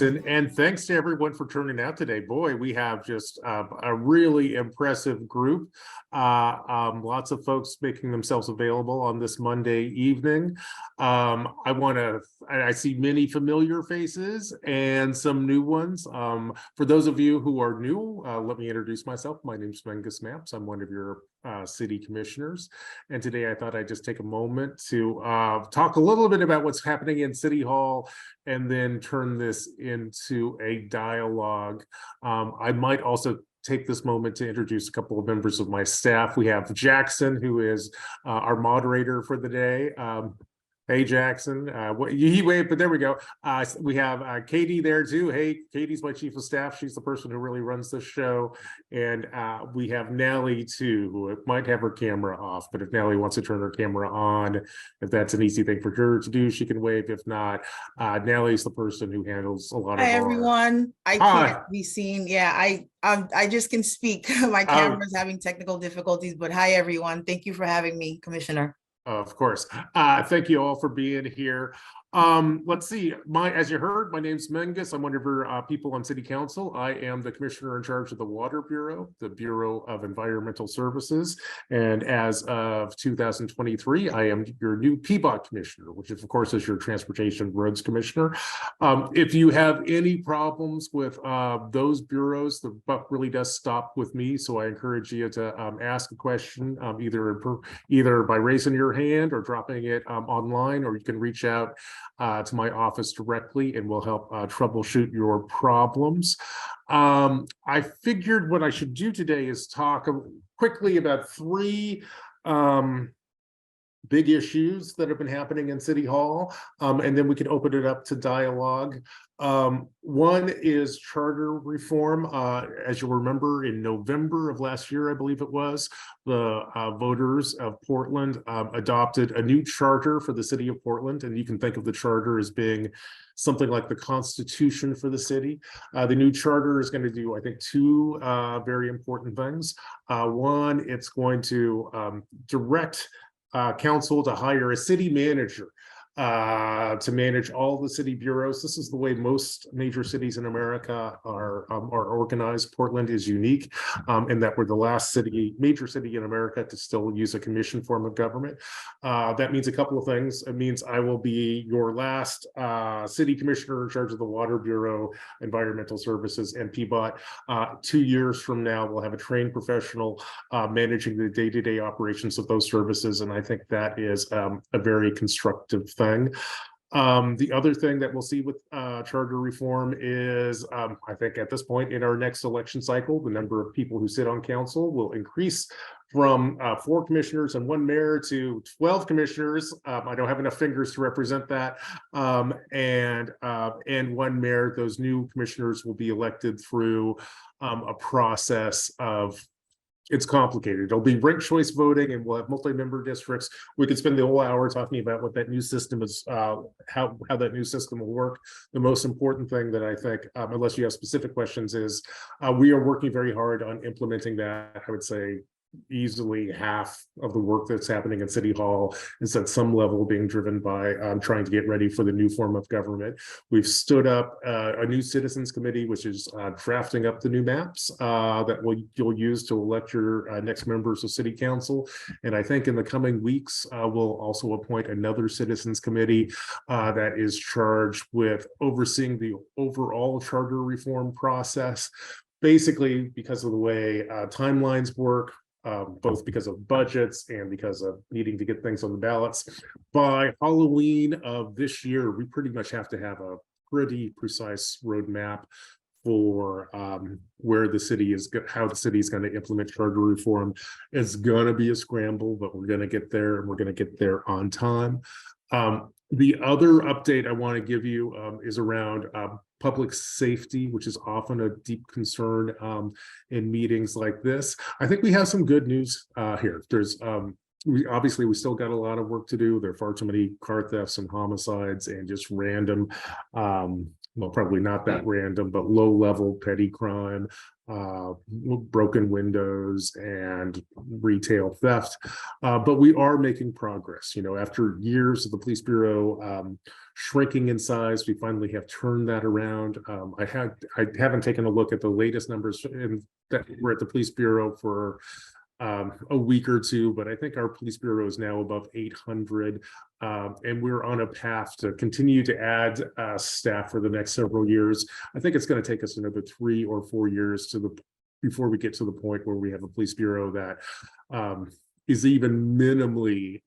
And thanks to everyone for turning out today. Boy, we have just a really impressive group. Lots of folks making themselves available on this Monday evening. I see many familiar faces and some new ones. For those of you who are new, let me introduce myself. My name is Mengus Maps. I'm one of your city commissioners. And today I thought I'd just take a moment to talk a little bit about what's happening in City Hall and then turn this into a dialogue. I might also take this moment to introduce a couple of members of my staff. We have Jackson, who is our moderator for the day. Hey, Jackson. He waved, but there we go. We have Katie there too. Hey, Katie's my chief of staff. She's the person who really runs the show. And we have Nellie too, who might have her camera off, but if Nellie wants to turn her camera on, if that's an easy thing for her to do, she can wave. If not, Nellie's the person who handles a lot of Hi, everyone. I can't be seen. Yeah, I just can speak. My camera's having technical difficulties, but hi, everyone. Thank you for having me, Commissioner. Of course. Thank you all for being here. Let's see. As you heard, my name's Mengus. I'm one of your people on City Council. I am the commissioner in charge of the Water Bureau, the Bureau of Environmental Services. And as of 2023, I am your new PBOT commissioner, which of course is your Transportation Roads Commissioner. If you have any problems with those bureaus, the buck really does stop with me. So I encourage you to ask a question either by raising your hand or dropping it online, or you can reach out to my office directly and we'll help troubleshoot your problems. I figured what I should do today is talk quickly about three big issues that have been happening in City Hall, and then we can open it up to dialogue. One is charter reform. As you'll remember, in November of last year, I believe it was, the voters of Portland adopted a new charter for the city of Portland, and you can think of the charter as being something like the Constitution for the city. The new charter is going to do, I think, two very important things. One, it's going to direct council to hire a city manager to manage all the city bureaus. This is the way most major cities in America are organized. Portland is unique in that we're the last major city in America to still use a commission form of government. That means a couple of things. It means I will be your last city commissioner in charge of the Water Bureau, Environmental Services, and PBOT. 2 years from now, we'll have a trained professional managing the day-to-day operations of those services, and I think that is a very constructive thing. The other thing that we'll see with charter reform is, I think at this point in our next election cycle, the number of people who sit on council will increase from 4 commissioners and 1 mayor to 12 commissioners. I don't have enough fingers to represent that. And 1 mayor. Those new commissioners will be elected through a process of, it's complicated. It'll be ranked choice voting, and we'll have multi-member districts. We could spend the whole hour talking about what that new system is, how that new system will work. The most important thing that I think, unless you have specific questions, is we are working very hard on implementing that. I would say easily half of the work that's happening at City Hall is at some level being driven by trying to get ready for the new form of government. We've stood up a new citizens committee, which is drafting up the new maps that you'll use to elect your next members of City Council. And I think in the coming weeks, we'll also appoint another citizens committee that is charged with overseeing the overall charter reform process. Basically, because of the way timelines work, both because of budgets and because of needing to get things on the ballots. By Halloween of this year, we pretty much have to have a pretty precise roadmap for where the city is, how the city is going to implement charter reform. It's going to be a scramble, but we're going to get there, and we're going to get there on time. The other update I want to give you is around public safety, which is often a deep concern in meetings like this. I think we have some good news here. There's we still got a lot of work to do. There are far too many car thefts and homicides and just random well, probably not that random, but low-level petty crime, broken windows and retail theft. But we are making progress. You know, after years of the police bureau shrinking in size, we finally have turned that around. I haven't taken a look at the latest numbers that were at the police bureau for a week or two, but I think our police bureau is now above 800, and we're on a path to continue to add staff for the next several years. I think it's going to take us another 3 or 4 years before we get to the point where we have a police bureau that is even minimally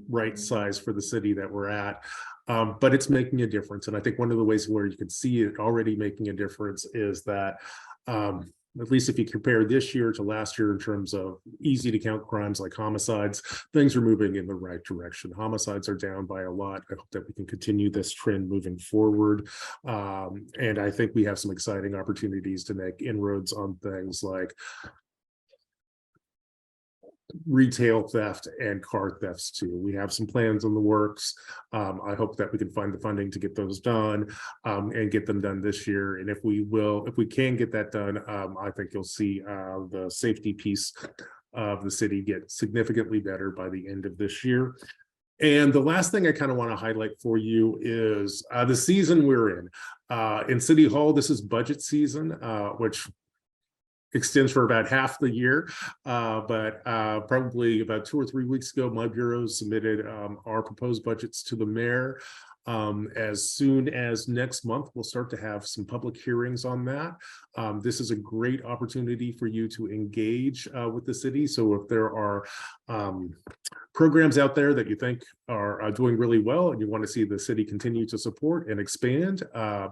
right size for the city that we're at. But it's making a difference, and I think one of the ways where you can see it already making a difference is that at least if you compare this year to last year in terms of easy to count crimes like homicides, things are moving in the right direction. Homicides are down by a lot. I hope that we can continue this trend moving forward. And I think we have some exciting opportunities to make inroads on things like retail theft and car thefts too. We have some plans in the works. I hope that we can find the funding to get those done and get them done this year. And if we can get that done, I think you'll see the safety piece of the city get significantly better by the end of this year. And the last thing I kind of want to highlight for you is the season we're in City Hall. This is budget season, which extends for about half the year, but probably about 2 or 3 weeks ago, my bureau submitted our proposed budgets to the mayor. As soon as next month, we'll start to have some public hearings on that. This is a great opportunity for you to engage with the city. So if there are programs out there that you think are doing really well and you want to see the city continue to support and expand,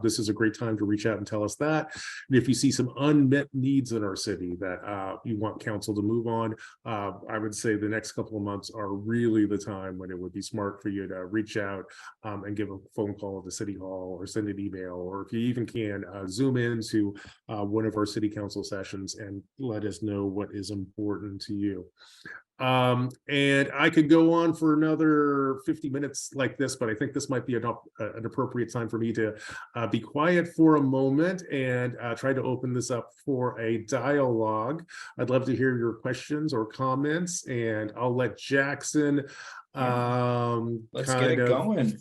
this is a great time to reach out and tell us that. And if you see some unmet needs in our city that you want council to move on, I would say the next couple of months are really the time when it would be smart for you to reach out and give a phone call to City Hall or send an email, or if you even can zoom into one of our city council sessions and let us know what is important to you. And I could go on for another 50 minutes like this, but I think this might be an appropriate time for me to be quiet for a moment and try to open this up for a dialogue. I'd love to hear your questions or comments, and I'll let Jackson let's get it going.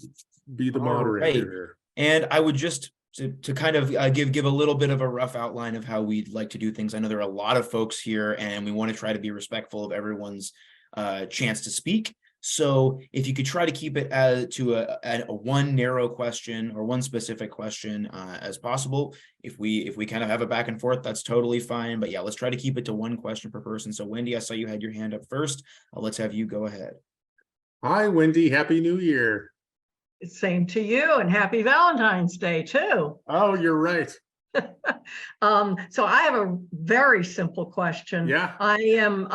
Be the moderator. Right. And I would just to kind of give a little bit of a rough outline of how we'd like to do things. I know there are a lot of folks here, and we want to try to be respectful of everyone's chance to speak. So if you could try to keep it to a one narrow question or one specific question as possible. If we kind of have a back and forth, that's totally fine. But yeah, let's try to keep it to one question per person. So Wendy, I saw you had your hand up first. Let's have you go ahead. Hi, Wendy. Happy New Year. Same to you, and happy Valentine's Day too. Oh, you're right. So I have a very simple question. Yeah. I am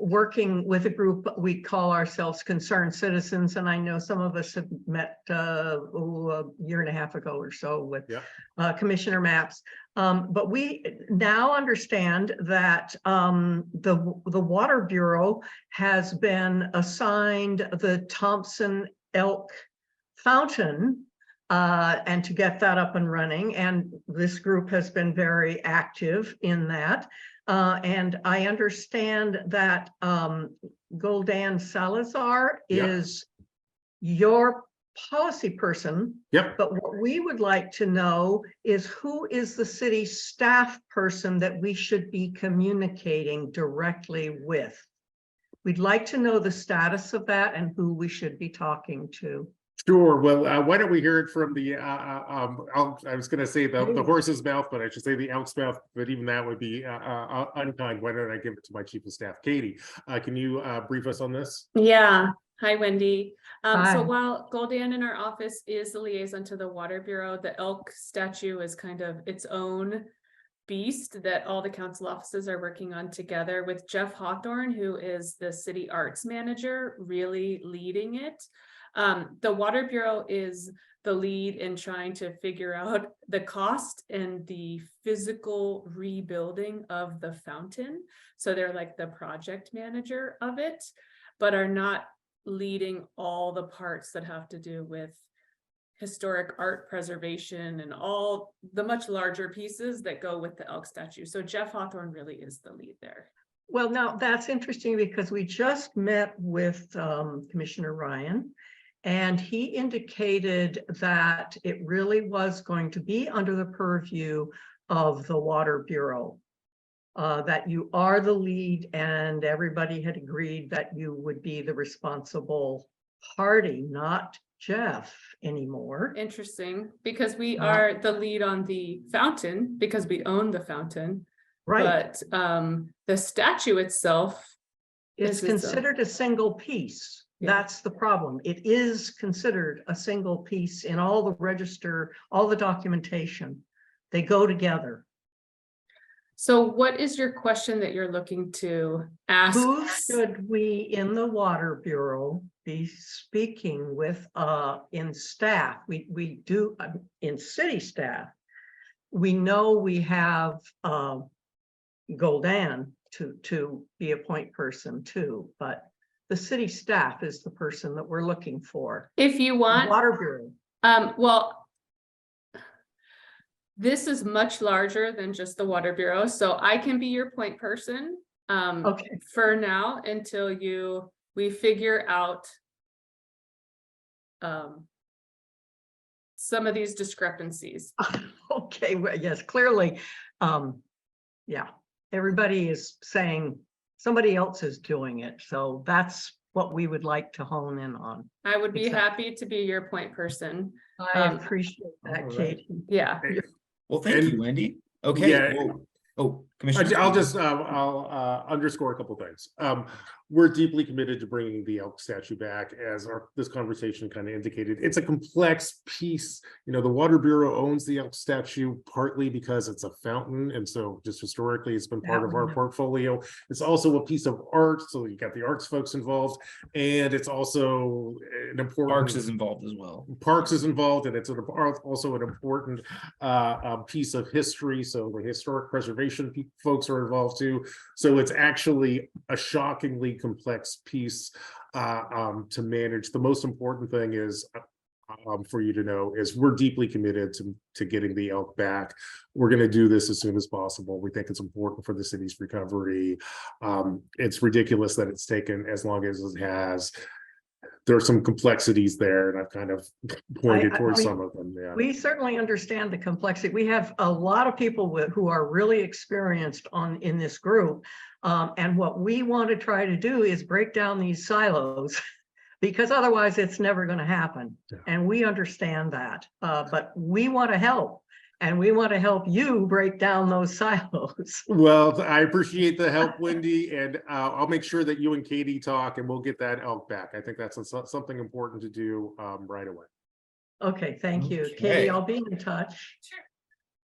working with a group, we call ourselves Concerned Citizens, and I know some of us have met a year and a half ago or so with Commissioner Mapps. But we now understand that the Water Bureau has been assigned the Thompson Elk Fountain and to get that up and running, and this group has been very active in that, and I understand that Goldan Salazar is your policy person. Yep. But what we would like to know is who is the city staff person that we should be communicating directly with. We'd like to know the status of that and who we should be talking to. Sure. Well, why don't we hear it from the, I was going to say the horse's mouth, but I should say the elk's mouth, but even that would be unkind. Why don't I give it to my chief of staff, Katie? Can you brief us on this? Yeah. Hi, Wendy. Hi. So while Goldan in our office is the liaison to the Water Bureau, the elk statue is kind of its own beast that all the council offices are working on together, with Jeff Hawthorne, who is the city arts manager, really leading it. The Water Bureau is the lead in trying to figure out the cost and the physical rebuilding of the fountain. So they're like the project manager of it, but are not leading all the parts that have to do with historic art preservation and all the much larger pieces that go with the elk statue. So Jeff Hawthorne really is the lead there. Well, now that's interesting because we just met with Commissioner Ryan, and he indicated that it really was going to be under the purview of the Water Bureau. That you are the lead, and everybody had agreed that you would be the responsible party, not Jeff anymore. Interesting, because we are the lead on the fountain because we own the fountain. Right, But the statue itself it's is its own. considered a single piece. Yeah. That's the problem. It is considered a single piece in all the register, all the documentation. They go together. So what is your question that you're looking to ask? Who us? should we in the Water Bureau be speaking with in staff? We do in city staff. We know we have Goldan to be a point person too, but the city staff is the person that we're looking for. If you want, Water Bureau. well, this is much larger than just the Water Bureau, so I can be your point person Okay, for now until we figure out some of these discrepancies. okay, well, yes, clearly, yeah, everybody is saying somebody else is doing it, so that's what we would like to hone in on. I would be Exactly. happy to be your point person. I Um, appreciate that, all right. Katie. Yeah, Well, thank And- you, Wendy. Okay. Yeah. well- Oh, Commissioner. I'll just, I'll underscore a couple things. We're deeply committed to bringing the elk statue back, as this conversation kind of indicated. It's a complex piece. You know, the Water Bureau owns the elk statue partly because it's a fountain, and so just historically, it's been part of our portfolio. It's also a piece of art, so you got the arts folks involved, and it's also an important. Parks is involved as well. Parks is involved, and it's also an important piece of history. So the historic preservation folks are involved too. So it's actually a shockingly complex piece to manage. The most important thing is for you to know is we're deeply committed to getting the elk back. We're going to do this as soon as possible. We think it's important for the city's recovery. It's ridiculous that it's taken as long as it has. There are some complexities there, and I've kind of pointed towards some of them. Yeah. We certainly understand the complexity. We have a lot of people who are really experienced in this group. And what we want to try to do is break down these silos because otherwise it's never going to happen. Yeah. And we understand that, but we want to help. And we want to help you break down those silos. Well, I appreciate the help, Wendy, and I'll make sure that you and Katie talk, and we'll get that elk back. I think that's something important to do right away. Okay, thank you. Okay. Katie, I'll be in touch.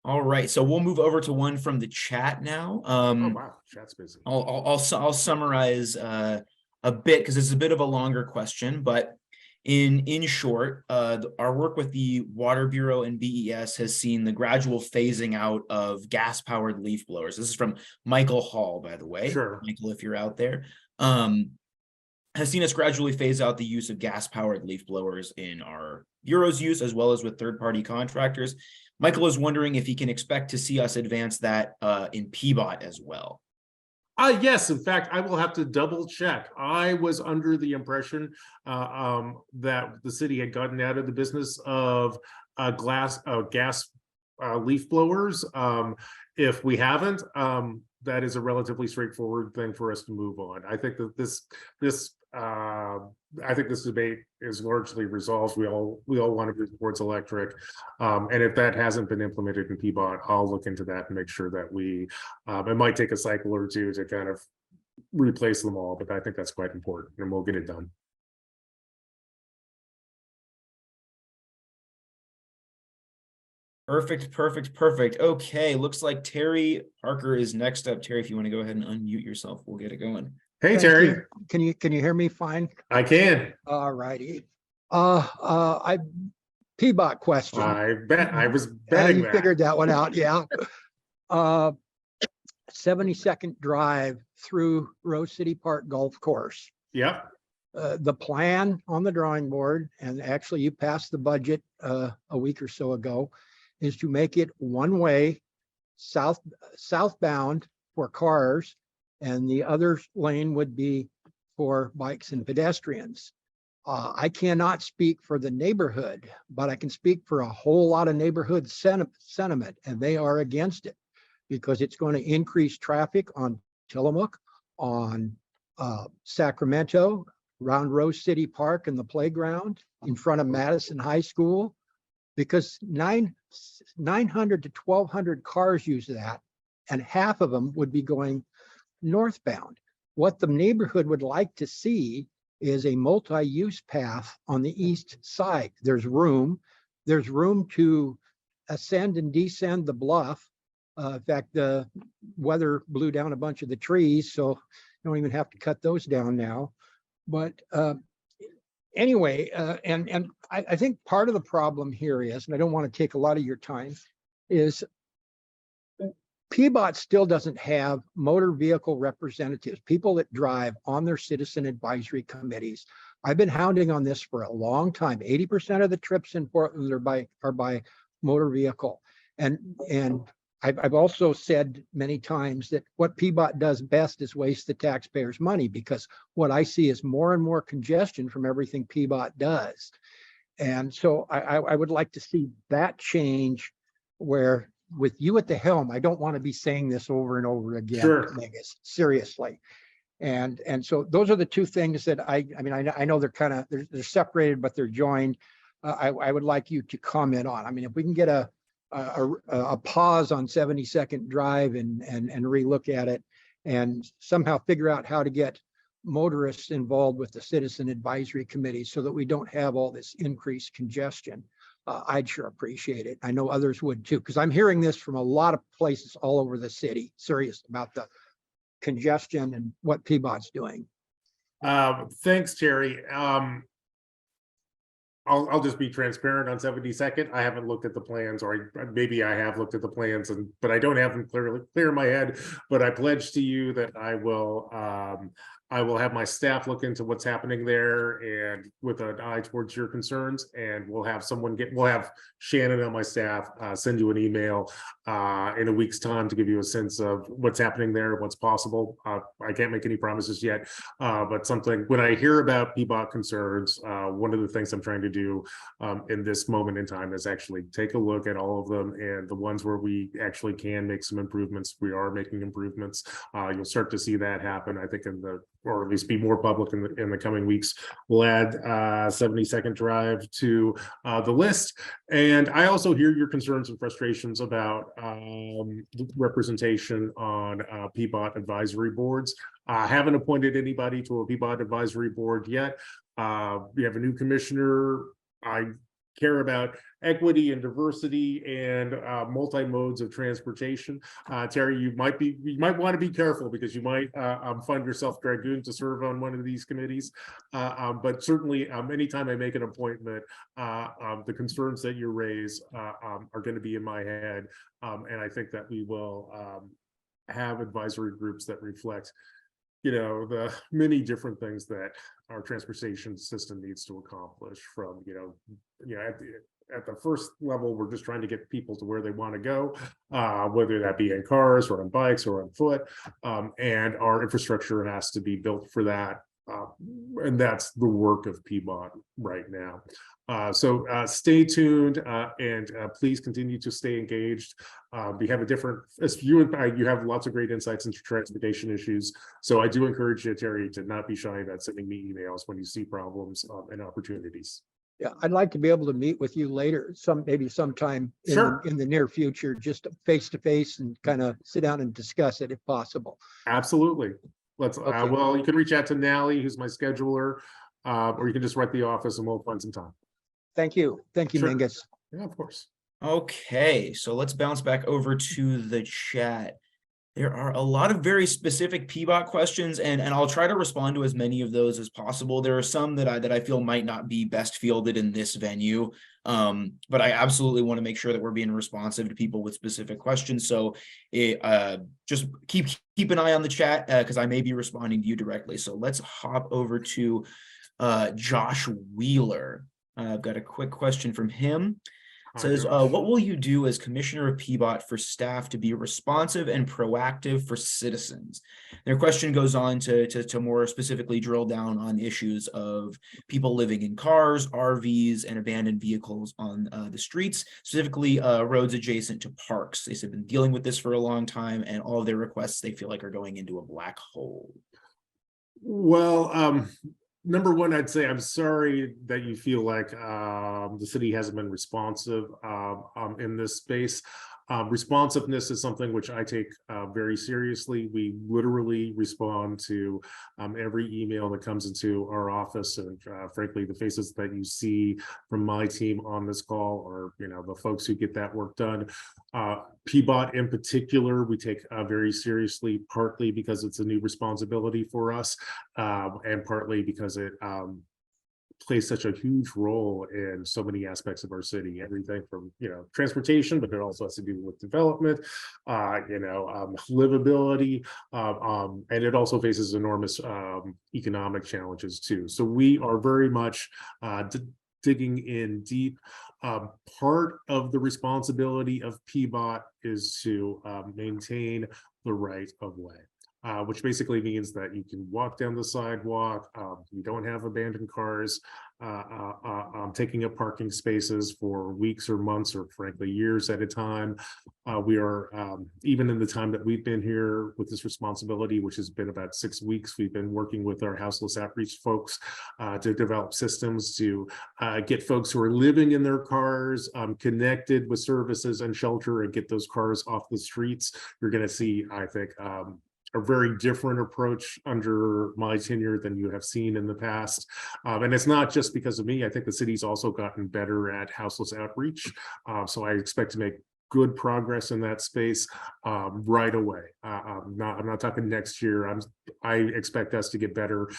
All right, so we'll move over to one from the chat now. Oh, wow, chat's busy. I'll summarize a bit because it's a bit of a longer question, but in short, our work with the Water Bureau and BES has seen the gradual phasing out of gas-powered leaf blowers. This is from Michael Hall, by the way. Sure. Michael, if you're out there, has seen us gradually phase out the use of gas-powered leaf blowers in our Bureau's use, as well as with third-party contractors. Michael is wondering if he can expect to see us advance that in PBOT as well. Yes, in fact, I will have to double check. I was under the impression that the city had gotten out of the business of gas leaf blowers. If we haven't, that is a relatively straightforward thing for us to move on. I think that I think this debate is largely resolved. We all want to move towards electric, and if that hasn't been implemented in PBOT, I'll look into that and make sure that we. It might take a cycle or two to kind of replace them all, but I think that's quite important, and we'll get it done. Perfect. Okay, looks like Terry Parker is next up. Terry, if you want to go ahead and unmute yourself, we'll get it going. Hey, Thank Terry. you. Can you hear me fine? I can. All righty. PBOT question. I bet I was You betting that. figured that one out, yeah. 72nd Drive through Rose City Park Golf Course. Yep. the plan on the drawing board, and actually you passed the budget a week or so ago, is to make it one way southbound for cars, and the other lane would be for bikes and pedestrians. I cannot speak for the neighborhood, but I can speak for a whole lot of neighborhood sentiment, and they are against it because it's going to increase traffic on Tillamook, on Sacramento, around Rose City Park and the playground, in front of Madison High School, because 900 to 1,200 cars use that, and half of them would be going northbound. What the neighborhood would like to see is a multi-use path on the east side. There's room to ascend and descend the bluff. In fact, the weather blew down a bunch of the trees, so you don't even have to cut those down now. But anyway, and I think part of the problem here is, and I don't want to take a lot of your time, is PBOT still doesn't have motor vehicle representatives, people that drive on their citizen advisory committees. I've been hounding on this for a long time. 80% of the trips in Portland are by motor vehicle. And I've also said many times that what PBOT does best is waste the taxpayers' money, because what I see is more and more congestion from everything PBOT does. And so I would like to see that change, where with you at the helm, I don't want to be saying this over and over again. Sure. Megas, seriously. And so those are the two things that I know they're separated, but they're joined. I would like you to comment on. I mean, if we can get a pause on 72nd Drive and relook at it, and somehow figure out how to get motorists involved with the citizen advisory committee so that we don't have all this increased congestion, I'd sure appreciate it. I know others would too, because I'm hearing this from a lot of places all over the city, serious about the congestion and what PBOT's doing. Thanks, Terry. I'll just be transparent on 72nd. I haven't looked at the plans, or maybe I have looked at the plans, but I don't have them clear in my head. But I pledge to you that I will have my staff look into what's happening there, and with an eye towards your concerns, and we'll have Shannon on my staff send you an email in a week's time to give you a sense of what's happening there, what's possible. I can't make any promises yet, but when I hear about PBOT concerns, one of the things I'm trying to do in this moment in time is actually take a look at all of them, and the ones where we actually can make some improvements, we are making improvements. You'll start to see that happen, I think, or at least be more public in the coming weeks. We'll add 72nd Drive to the list. And I also hear your concerns and frustrations about representation on PBOT advisory boards. I haven't appointed anybody to a PBOT advisory board yet. We have a new commissioner. I care about equity and diversity and multi-modes of transportation. Terry, you might want to be careful, because you might find yourself dragooned to serve on one of these committees. But certainly, anytime I make an appointment, the concerns that you raise are going to be in my head, and I think that we will have advisory groups that reflect, the many different things that our transportation system needs to accomplish. From at the first level, we're just trying to get people to where they want to go, whether that be in cars or on bikes or on foot, and our infrastructure has to be built for that, and that's the work of PBOT right now. So stay tuned, and please continue to stay engaged. We have you have lots of great insights into transportation issues. So I do encourage you, Terry, to not be shy about sending me emails when you see problems and opportunities. Yeah, I'd like to be able to meet with you later, maybe sometime in the near future, just face to face, and kind of sit down and discuss it if possible. Absolutely. Let's. Okay. Well, you can reach out to Nally, who's my scheduler, or you can just write the office, and we'll find some time. Thank you. Thank you, Sure. Mingus. Yeah, of course. Okay, so let's bounce back over to the chat. There are a lot of very specific PBOT questions, and I'll try to respond to as many of those as possible. There are some that I feel might not be best fielded in this venue, but I absolutely want to make sure that we're being responsive to people with specific questions. So just keep an eye on the chat, because I may be responding to you directly. So let's hop over to Josh Wheeler. I've got a quick question from him. It Hi, says, Josh. what will you do as Commissioner of PBOT for staff to be responsive and proactive for citizens? Their question goes on to more specifically drill down on issues of people living in cars, RVs, and abandoned vehicles on the streets, specifically roads adjacent to parks. They've been dealing with this for a long time, and all of their requests they feel like are going into a black hole. Well, number one, I'd say I'm sorry that you feel like the city hasn't been responsive in this space. Responsiveness is something which I take very seriously. We literally respond to every email that comes into our office, and frankly, the faces that you see from my team on this call are, the folks who get that work done. PBOT in particular, we take very seriously, partly because it's a new responsibility for us, and partly because it plays such a huge role in so many aspects of our city, everything from transportation, but it also has to do with development, livability, and it also faces enormous economic challenges too. So we are very much digging in deep. Part of the responsibility of PBOT is to maintain the right of way. Which basically means that you can walk down the sidewalk, you don't have abandoned cars, taking up parking spaces for weeks or months or frankly years at a time. We are, even in the time that we've been here with this responsibility, which has been about 6 weeks, we've been working with our houseless outreach folks to develop systems to get folks who are living in their cars connected with services and shelter and get those cars off the streets. You're going to see, I think, a very different approach under my tenure than you have seen in the past. And it's not just because of me. I think the city's also gotten better at houseless outreach. So I expect to make good progress in that space right away. I'm not talking next year. I expect us to get better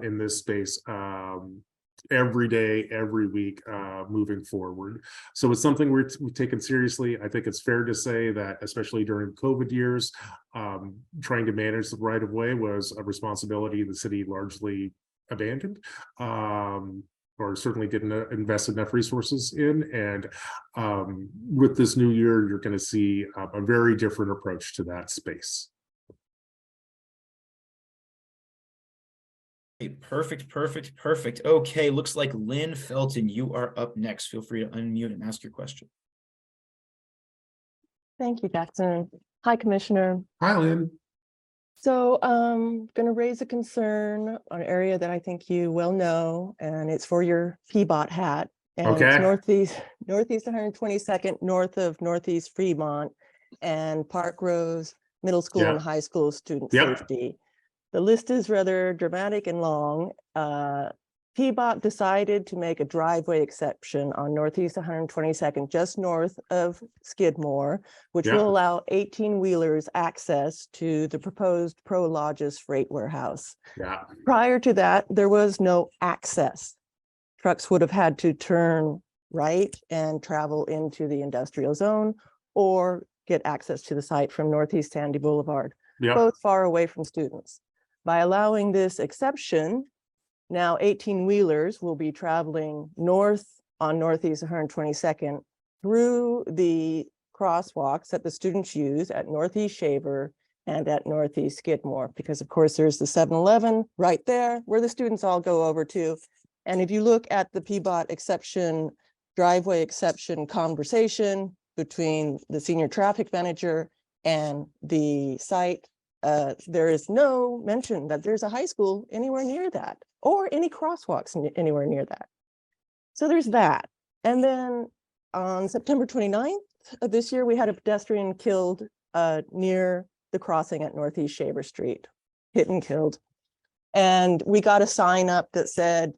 in this space every day, every week, moving forward. So it's something we've taken seriously. I think it's fair to say that, especially during COVID years, trying to manage the right of way was a responsibility the city largely abandoned, or certainly didn't invest enough resources in. And with this new year, you're going to see a very different approach to that space. Perfect. Okay, looks like Lynn Felton, you are up next. Feel free to unmute and ask your question. Thank you, Jackson. Hi, Commissioner. Hi, Lynn. So I'm going to raise a concern on an area that I think you well know, and it's for your PBOT hat. And Okay. It's northeast 122nd, north of Northeast Fremont, and Park Rose Middle School and High School student safety. The list is rather dramatic and long. PBOT decided to make a driveway exception on Northeast 122nd, just north of Skidmore, which will allow 18-wheelers access to the proposed Prologis freight warehouse. Prior to that, there was no access. Trucks would have had to turn right and travel into the industrial zone or get access to the site from Northeast Sandy Boulevard, both far away from students. By allowing this exception, now 18-wheelers will be traveling north on Northeast 122nd through the crosswalks that the students use at Northeast Shaver and at Northeast Skidmore, because of course there's the 7-Eleven right there where the students all go over to. And if you look at the PBOT exception, driveway exception conversation between the senior traffic manager and the site, there is no mention that there's a high school anywhere near that or any crosswalks anywhere near that. So there's that. And then on September 29th of this year, we had a pedestrian killed near the crossing at Northeast Shaver Street, hit and killed. And we got a sign up that said,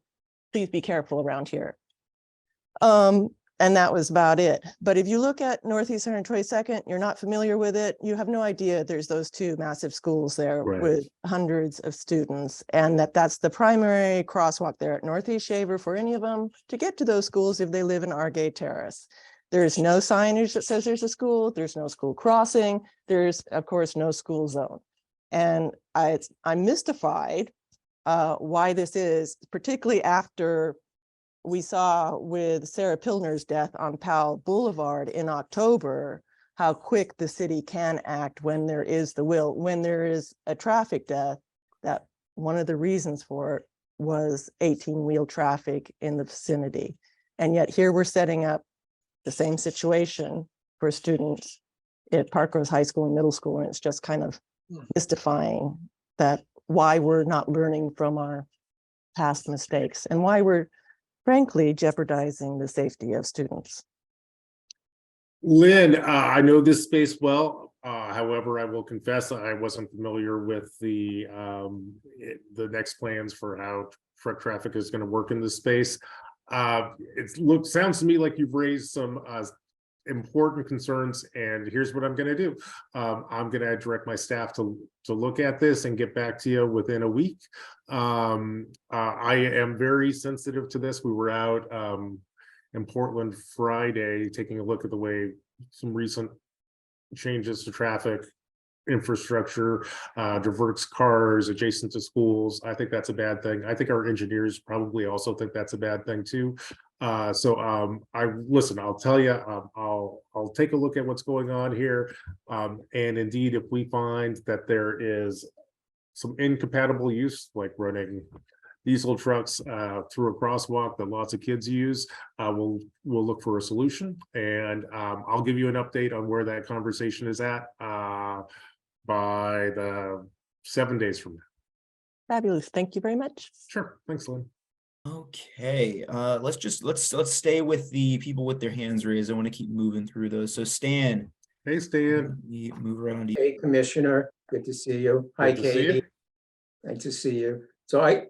please be careful around here. And that was about it. But if you look at Northeast 122nd, you're not familiar with it, you have no idea there's those two massive schools there with hundreds of students, and that's the primary crosswalk there at Northeast Shaver for any of them to get to those schools if they live in Argay Terrace. There's no signage that says there's a school, there's no school crossing, there's of course no school zone. And I'm mystified why this is, particularly after we saw with Sarah Pilner's death on Powell Boulevard in October, how quick the city can act when there is the will. When there is a traffic death, that one of the reasons for it was 18-wheel traffic in the vicinity. And yet here we're setting up the same situation for students at Parkrose High School and middle school. And it's just kind of mystifying that why we're not learning from our past mistakes and why we're frankly jeopardizing the safety of students. Lynn, I know this space well. However, I will confess I wasn't familiar with the next plans for how truck traffic is going to work in this space. Sounds to me like you've raised some important concerns, and here's what I'm going to do. I'm going to direct my staff to look at this and get back to you within a week. I am very sensitive to this. We were out in Portland Friday taking a look at the way some recent changes to traffic infrastructure diverts cars adjacent to schools. I think that's a bad thing. I think our engineers probably also think that's a bad thing too. I'll tell you, I'll take a look at what's going on here. And indeed, if we find that there is some incompatible use, like running diesel trucks through a crosswalk that lots of kids use, we'll look for a solution. And I'll give you an update on where that conversation is at by the 7 days from now. Fabulous. Thank you very much. Sure. Thanks, Lynn. Okay, let's stay with the people with their hands raised. I want to keep moving through those. So Stan. Hey, Stan. We move around. Hey, Commissioner, good to see you. Hi, Good to see you. Katie. Nice to see you. So I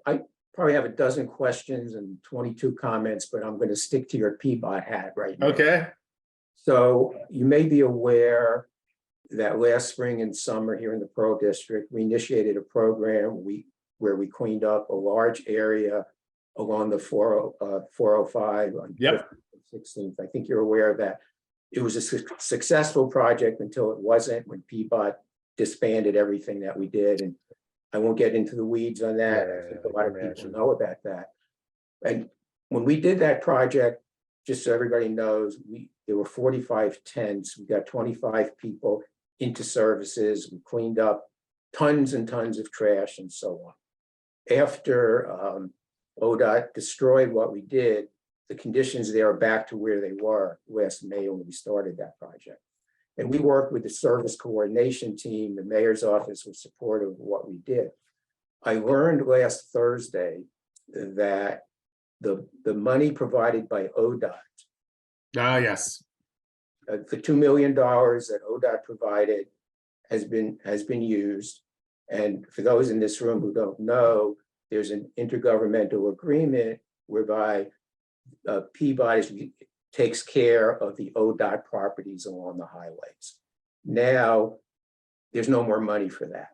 probably have a dozen questions and 22 comments, but I'm going to stick to your Peabody hat right now. Okay. So you may be aware that last spring and summer here in the Pearl District, we initiated a program where we cleaned up a large area along the 405 on Yep. 16th. I think you're aware of that. It was a successful project until it wasn't, when Peabody disbanded everything that we did. And I won't get into the weeds on that. I think a lot of people know about that. And when we did that project, just so everybody knows, there were 45 tents. We got 25 people into services. We cleaned up tons and tons of trash and so on. After ODOT destroyed what we did, the conditions there are back to where they were last May when we started that project. And we worked with the service coordination team. The mayor's office was supportive of what we did. I learned last Thursday that the money provided by ODOT, Yes. the $2 million that ODOT provided has been used. And for those in this room who don't know, there's an intergovernmental agreement whereby Peabody takes care of the ODOT properties along the highways. Now, there's no more money for that.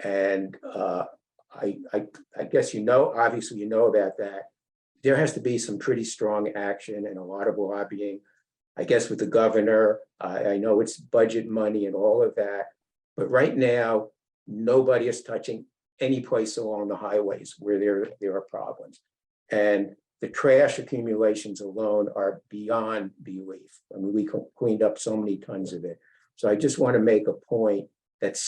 And I guess obviously you know about that. There has to be some pretty strong action and a lot of lobbying, I guess, with the governor. I know it's budget money and all of that, but right now, nobody is touching any place along the highways where there are problems. And the trash accumulations alone are beyond belief. I mean, we cleaned up so many tons of it. So I just want to make a point that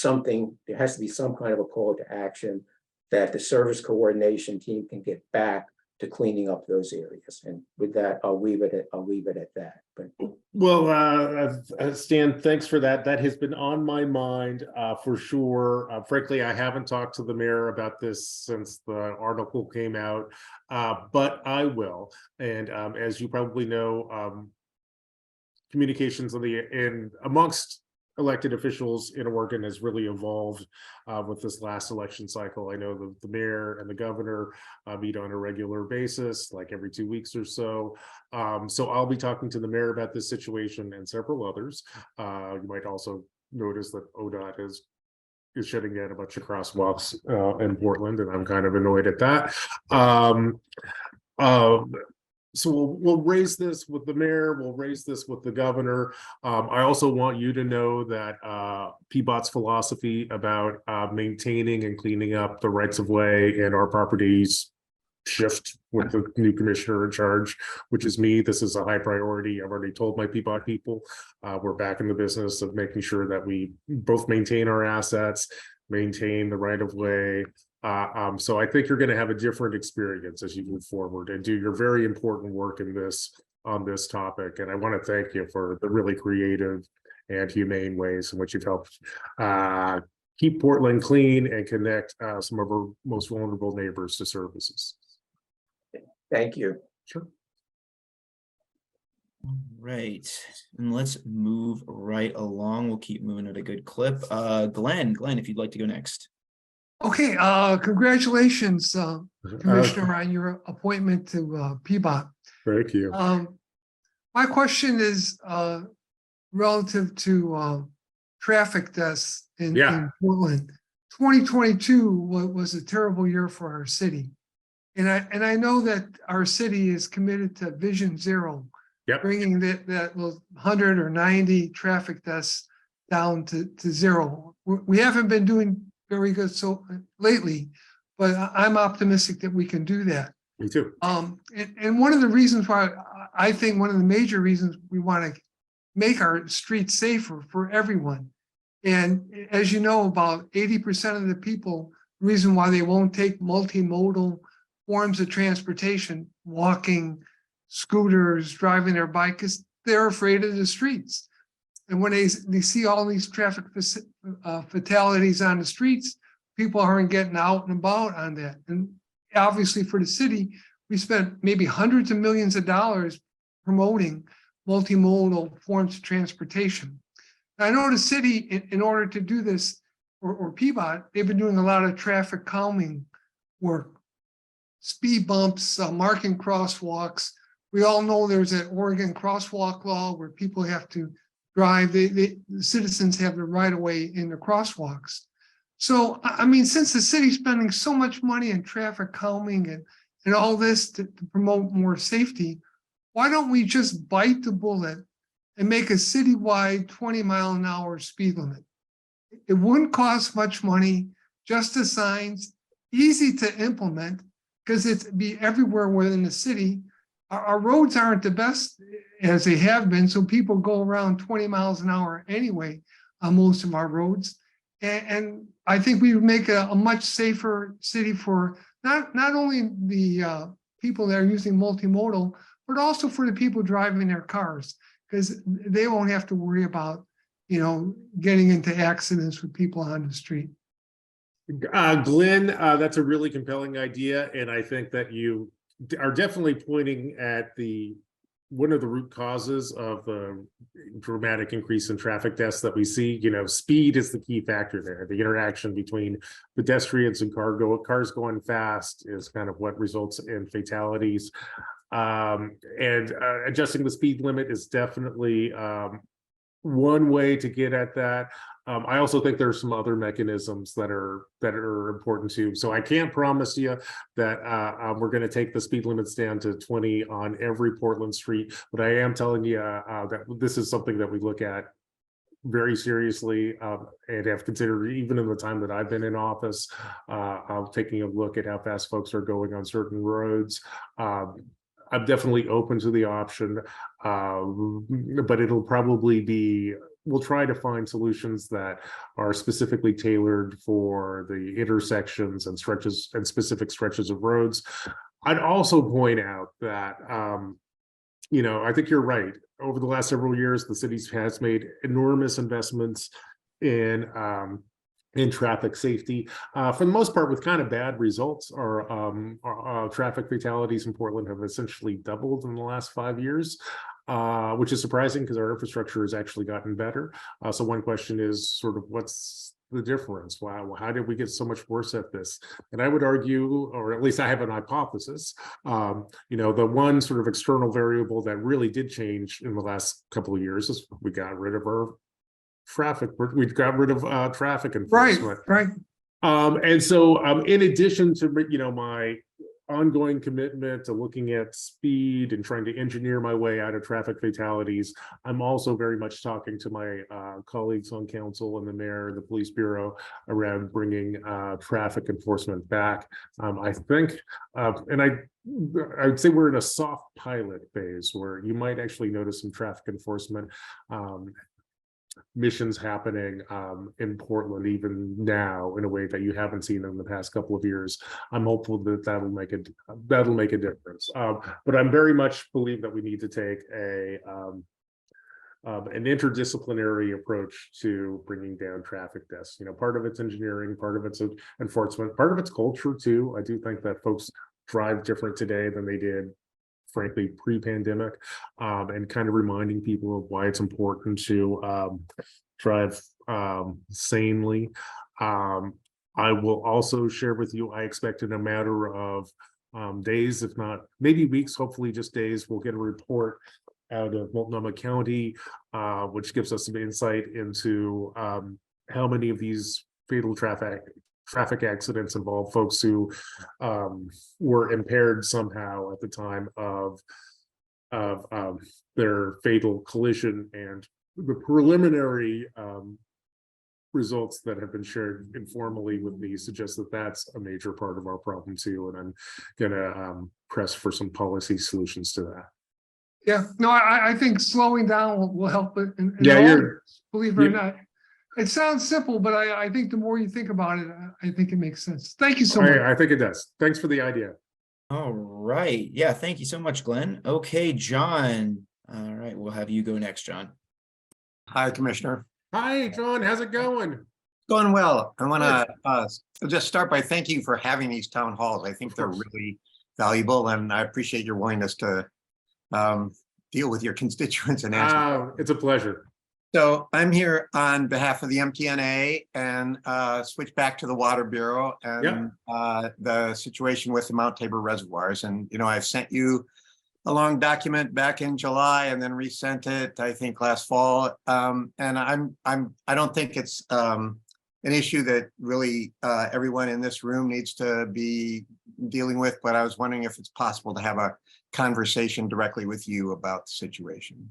there has to be some kind of a call to action that the service coordination team can get back to cleaning up those areas. And with that, I'll leave it at that. But Well, Stan, thanks for that. That has been on my mind for sure. Frankly, I haven't talked to the mayor about this since the article came out, but I will. And as you probably know, communications amongst elected officials in Oregon has really evolved with this last election cycle. I know the mayor and the governor meet on a regular basis, like every 2 weeks or so. So I'll be talking to the mayor about this situation and several others. You might also notice that ODOT is shutting down a bunch of crosswalks in Portland, and I'm kind of annoyed at that. So we'll raise this with the mayor, we'll raise this with the governor. I also want you to know that PBOT's philosophy about maintaining and cleaning up the rights of way in our properties shift with the new commissioner in charge, which is me. This is a high priority. I've already told my PBOT people, we're back in the business of making sure that we both maintain our assets, maintain the right of way. So I think you're going to have a different experience as you move forward and do your very important work in this on this topic. And I want to thank you for the really creative and humane ways in which you've helped keep Portland clean and connect some of our most vulnerable neighbors to services. Thank you. Sure. Right, and let's move right along. We'll keep moving at a good clip. Glenn, if you'd like to go next. Okay, congratulations, Commissioner, on your appointment to PBOT. Thank you. My question is relative to traffic deaths in Portland. 2022 was a terrible year for our city. And I know that our city is committed to Vision Zero, bringing that 100 or 90 traffic deaths down to zero. We haven't been doing very good so lately, but I'm optimistic that we can do that. Me too. And one of the reasons why I think one of the major reasons we want to make our streets safer for everyone. And as you know, about 80% of the people, the reason why they won't take multimodal forms of transportation, walking, scooters, driving their bike, is they're afraid of the streets. And when they see all these traffic fatalities on the streets, people aren't getting out and about on that. And obviously for the city, we spent maybe hundreds of millions of dollars promoting multimodal forms of transportation. I know the city, in order to do this, or PBOT, they've been doing a lot of traffic calming work, speed bumps, marking crosswalks. We all know there's an Oregon crosswalk law where people have to drive, the citizens have the right of way in the crosswalks. So, I mean, since the city's spending so much money in traffic calming and all this to promote more safety, why don't we just bite the bullet and make a citywide 20-mile-an-hour speed limit? It wouldn't cost much money, just the signs, easy to implement, because it'd be everywhere within the city. Our roads aren't the best as they have been, so people go around 20 miles an hour anyway on most of our roads. And I think we would make a much safer city for not only the people that are using multimodal, but also for the people driving their cars, because they won't have to worry about, getting into accidents with people on the street. Glenn, that's a really compelling idea. And I think that you are definitely pointing at one of the root causes of the dramatic increase in traffic deaths that we see. Speed is the key factor there. The interaction between pedestrians and cars going fast is kind of what results in fatalities. And adjusting the speed limit is definitely one way to get at that. I also think there's some other mechanisms that are important too. So I can't promise you that we're going to take the speed limits down to 20 on every Portland street, but I am telling you that this is something that we look at very seriously and have considered even in the time that I've been in office, taking a look at how fast folks are going on certain roads. I'm definitely open to the option, but it'll probably be, we'll try to find solutions that are specifically tailored for the intersections and stretches and specific stretches of roads. I'd also point out that, I think you're right. Over the last several years, the city has made enormous investments in traffic safety, for the most part with kind of bad results. Our traffic fatalities in Portland have essentially doubled in the last 5 years, which is surprising because our infrastructure has actually gotten better. So one question is sort of what's the difference? Wow, how did we get so much worse at this? And I would argue, or at least I have an hypothesis, the one sort of external variable that really did change in the last couple of years is we got rid of our traffic. We got rid of traffic enforcement. Right. And so in addition to, my ongoing commitment to looking at speed and trying to engineer my way out of traffic fatalities. I'm also very much talking to my colleagues on council and the mayor, the police bureau, around bringing traffic enforcement back. I think, and I'd say we're in a soft pilot phase where you might actually notice some traffic enforcement missions happening in Portland even now in a way that you haven't seen in the past couple of years. I'm hopeful that that'll make a difference. But I'm very much believe that we need to take an interdisciplinary approach to bringing down traffic deaths. You know, part of it's engineering, part of it's enforcement, part of it's culture too. I do think that folks drive different today than they did, frankly, pre-pandemic, and kind of reminding people of why it's important to drive sanely. I will also share with you, I expect in a matter of days, if not maybe weeks, hopefully just days, we'll get a report out of Multnomah County, which gives us some insight into how many of these fatal traffic accidents involve folks who were impaired somehow at the time of their fatal collision, and the preliminary results that have been shared informally with me suggest that that's a major part of our problem too, and I'm gonna press for some policy solutions to that. Yeah, no, I think slowing down will help it. Yeah, believe it or not. It sounds simple, but I think the more you think about it, I think it makes sense. Thank you so much. I think it does. Thanks for the idea. All right. Yeah, thank you so much, Glenn. Okay, John. All right, we'll have you go next, John. Hi, Commissioner. Hi, John. How's it going? Going well. I want to just start by thanking you for having these town halls. I think they're really valuable, and I appreciate your willingness to deal with your constituents and answer. It's a pleasure. So I'm here on behalf of the MTNA and switch back to the Water Bureau and the situation with the Mount Tabor reservoirs. And, you know, I've sent you a long document back in July and then resent it, I think, last fall. And I don't think it's an issue that really everyone in this room needs to be dealing with, but I was wondering if it's possible to have a conversation directly with you about the situation.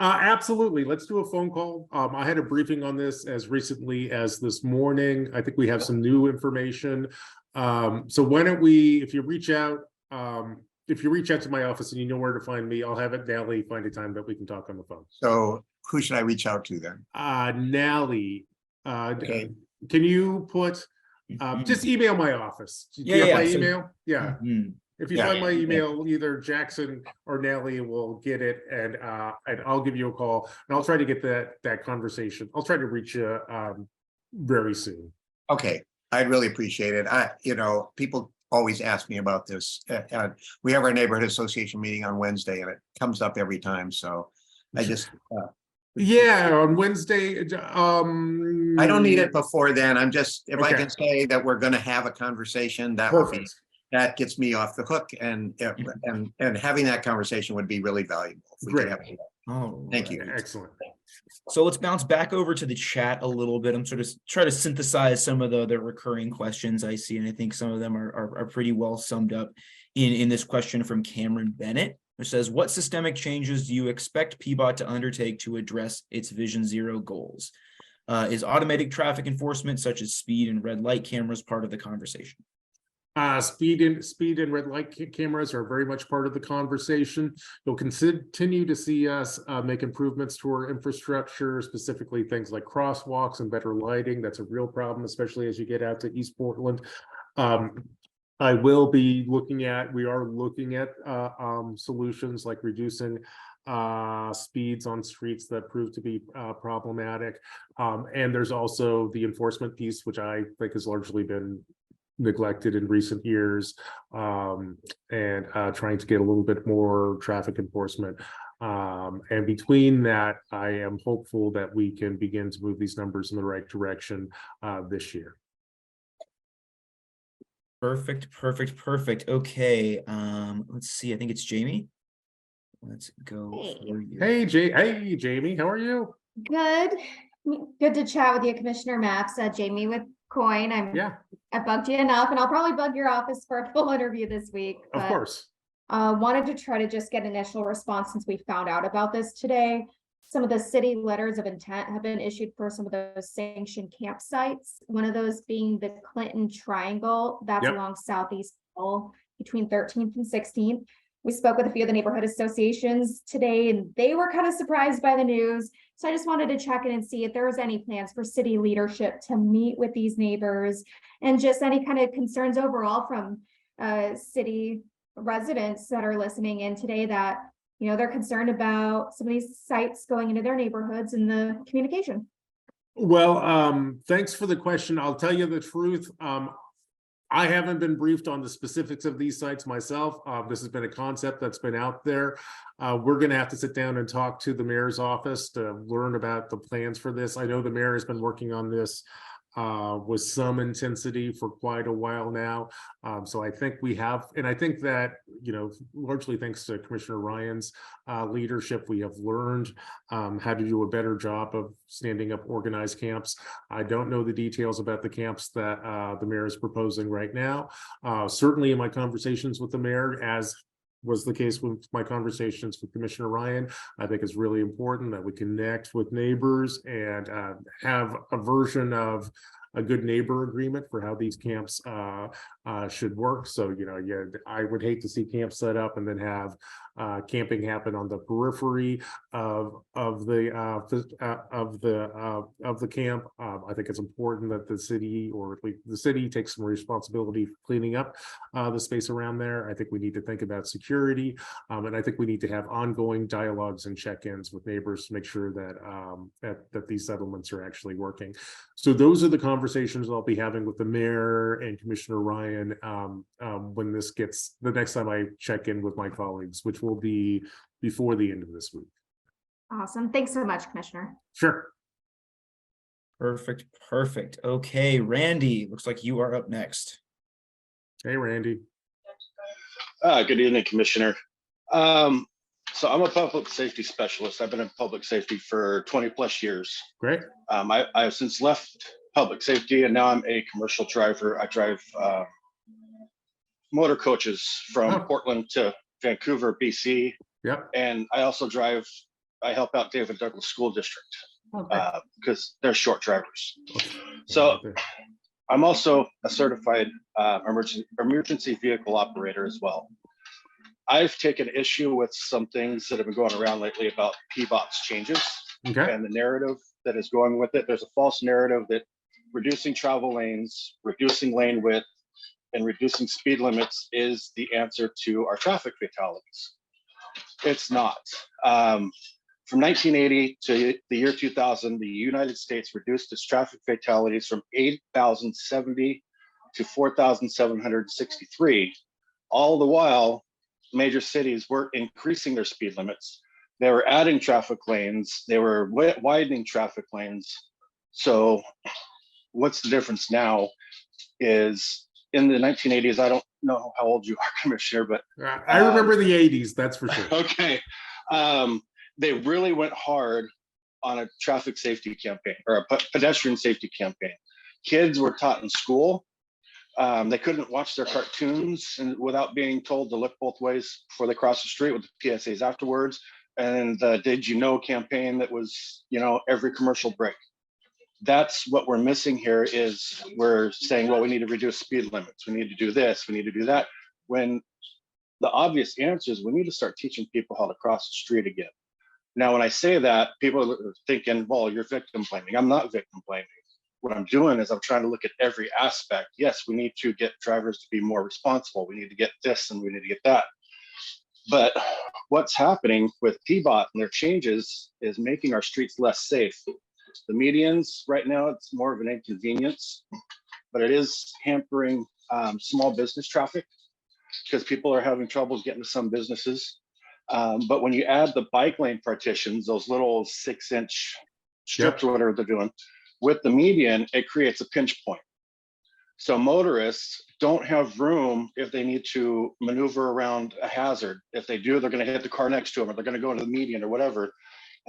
Absolutely. Let's do a phone call. I had a briefing on this as recently as this morning. I think we have some new information. So why don't we, if you reach out to my office and you know where to find me, I'll have it Nally find a time that we can talk on the phone. So who should I reach out to then? Nally, Okay. Can you put, just email my office? Do you have my email? Yeah. If you find my email, either Jackson or Nally will get it, and I'll give you a call, and I'll try to get that conversation. I'll try to reach you very soon. Okay, I'd really appreciate it. You know, people always ask me about this. We have our neighborhood association meeting on Wednesday, and it comes up every time. So I just yeah, on Wednesday. I don't need it before then. I'm just, if I can say that we're going to have a conversation, that would be. That gets me off the hook, and having that conversation would be really valuable. Great. Thank you. Excellent. So let's bounce back over to the chat a little bit. I'm sort of try to synthesize some of the recurring questions I see, and I think some of them are pretty well summed up in this question from Cameron Bennett, who says, "What systemic changes do you expect PBOT to undertake to address its Vision Zero goals? Is automatic traffic enforcement such as speed and red light cameras part of the conversation?" Speed and red light cameras are very much part of the conversation. You'll continue to see us make improvements to our infrastructure, specifically things like crosswalks and better lighting. That's a real problem, especially as you get out to East Portland. We are looking at solutions like reducing speeds on streets that prove to be problematic. And there's also the enforcement piece, which I think has largely been neglected in recent years, and trying to get a little bit more traffic enforcement. And between that, I am hopeful that we can begin to move these numbers in the right direction this year. Perfect. Okay, let's see. I think it's Jamie. Let's go for you. Hey, Jamie, how are you? Good to chat with you, Commissioner Maps. Jamie with Coyne. I bugged you enough, and I'll probably bug your office for a full interview this week. Of course. Wanted to try to just get initial response since we found out about this today. Some of the city letters of intent have been issued for some of those sanctioned campsites. One of those being the Clinton Triangle, that's along Southeast Hill between 13th and 16th. We spoke with a few of the neighborhood associations today, and they were kind of surprised by the news. So I just wanted to check in and see if there was any plans for city leadership to meet with these neighbors and just any kind of concerns overall from city residents that are listening in today that, you know, they're concerned about some of these sites going into their neighborhoods and the communication. Well, thanks for the question. I'll tell you the truth. I haven't been briefed on the specifics of these sites myself. This has been a concept that's been out there. We're going to have to sit down and talk to the mayor's office to learn about the plans for this. I know the mayor has been working on this with some intensity for quite a while now. So I think we have, and I think that, you know, largely thanks to Commissioner Ryan's leadership, we have learned how to do a better job of standing up organized camps. I don't know the details about the camps that the mayor is proposing right now. Certainly in my conversations with the mayor, as was the case with my conversations with Commissioner Ryan, I think it's really important that we connect with neighbors and have a version of a good neighbor agreement for how these camps should work. So, you know, yeah, I would hate to see camps set up and then have camping happen on the periphery of the camp. I think it's important that the city, or at least the city, takes some responsibility for cleaning up the space around there. I think we need to think about security, and I think we need to have ongoing dialogues and check-ins with neighbors to make sure that that these settlements are actually working. So those are the conversations I'll be having with the mayor and Commissioner Ryan when this gets, the next time I check in with my colleagues, which will be before the end of this week. Awesome. Thanks so much, Commissioner. Sure. Perfect. Okay, Randy, looks like you are up next. Hey, Randy. Good evening, Commissioner. So I'm a public safety specialist. I've been in public safety for 20 plus years. Great. I have since left public safety, and now I'm a commercial driver. I drive motor coaches from Portland to Vancouver, BC. Yep. And I also I help out David Douglas School District because they're short drivers. So I'm also a certified emergency vehicle operator as well. I've taken issue with some things that have been going around lately about PBOTS changes and the narrative that is going with it. There's a false narrative that reducing travel lanes, reducing lane width, and reducing speed limits is the answer to our traffic fatalities. It's not. From 1980 to the year 2000, the United States reduced its traffic fatalities from 8,070 to 4,763. All the while, major cities were increasing their speed limits. They were adding traffic lanes. They were widening traffic lanes. So what's the difference now is in the 1980s, I don't know how old you are, Commissioner, but I remember the 80s, that's for sure. Okay. They really went hard on a traffic safety campaign or a pedestrian safety campaign. Kids were taught in school. They couldn't watch their cartoons without being told to look both ways before they cross the street with the PSAs afterwards. And the Did You Know campaign that was, you know, every commercial break. That's what we're missing here is we're saying, well, we need to reduce speed limits. We need to do this, we need to do that. When the obvious answer is we need to start teaching people how to cross the street again. Now, when I say that, people are thinking, well, you're victim blaming. I'm not victim blaming. What I'm doing is I'm trying to look at every aspect. Yes, we need to get drivers to be more responsible. We need to get this and we need to get that. But what's happening with PBOT and their changes is making our streets less safe. The medians right now, it's more of an inconvenience, but it is hampering small business traffic because people are having trouble getting to some businesses. But when you add the bike lane partitions, those little 6-inch strips or whatever they're doing, with the median, it creates a pinch point. So motorists don't have room if they need to maneuver around a hazard. If they do, they're going to hit the car next to them, or they're going to go into the median or whatever.